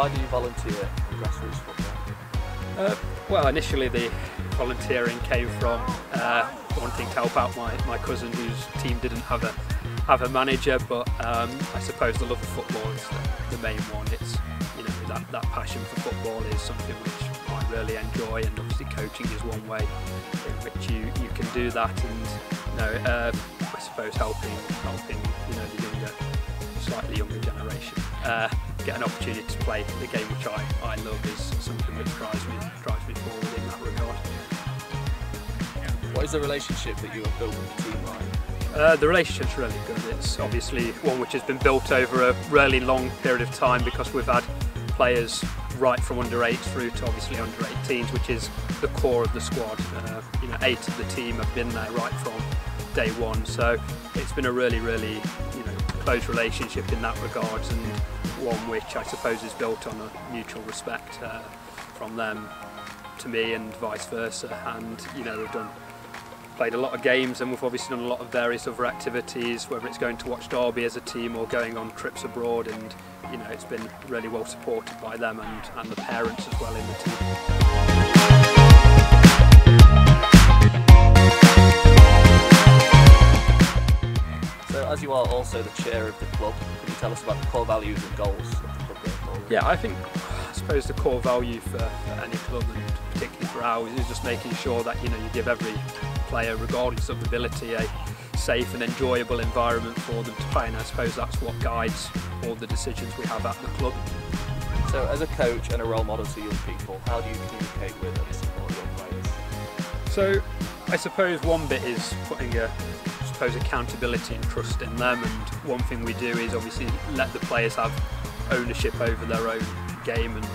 why do you volunteer in grassroots football? Well, initially the volunteering came from wanting to help out my cousin whose team didn't have a manager, but I suppose the love of football is the main one. It's, you know, that passion for football is something which I really enjoy, and obviously coaching is one way in which you can do that, and you know, I suppose helping the slightly younger generation get an opportunity to play the game which I love is something which drives me forward in that regard. What is the relationship that you have built with the team like? The relationship's really good. It's obviously one which has been built over a really long period of time, because we've had players right from under 8 through to obviously under 18s, which is the core of the squad. 8 of the team have been there right from day one, so it's been a really close relationship in that regard, and one which I suppose is built on a mutual respect from them to me and vice versa. And you know, we've played a lot of games, and we've obviously done a lot of various other activities, whether it's going to watch Derby as a team or going on trips abroad, and you know, it's been really well supported by them and the parents as well in the team. So as you are also the chair of the club, can you tell us about the core values and goals of the club going forward? Yeah, I suppose the core value for any club, and particularly for ours, is just making sure that, you know, you give every player, regardless of ability, a safe and enjoyable environment for them to play, and I suppose that's what guides all the decisions we have at the club. So as a coach and a role model to young people, how do you communicate with and support your players? So I suppose one bit is putting accountability and trust in them, and one thing we do is obviously let the players have ownership over their own game, and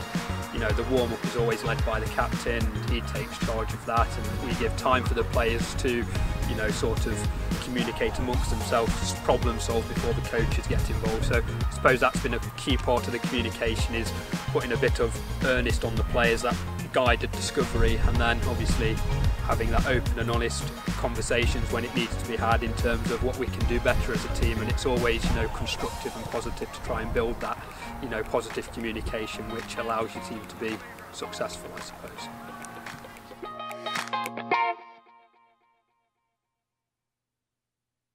you know, the warm-up is always led by the captain, and he takes charge of that, and we give time for the players to, you know, sort of communicate amongst themselves, problem solve before the coaches get involved. So I suppose that's been a key part of the communication, is putting a bit of earnest on the players, that guided discovery, and then obviously having that open and honest conversations when it needs to be had in terms of what we can do better as a team. And it's always, you know, constructive and positive to try and build that, you know, positive communication which allows your team to be successful, I suppose.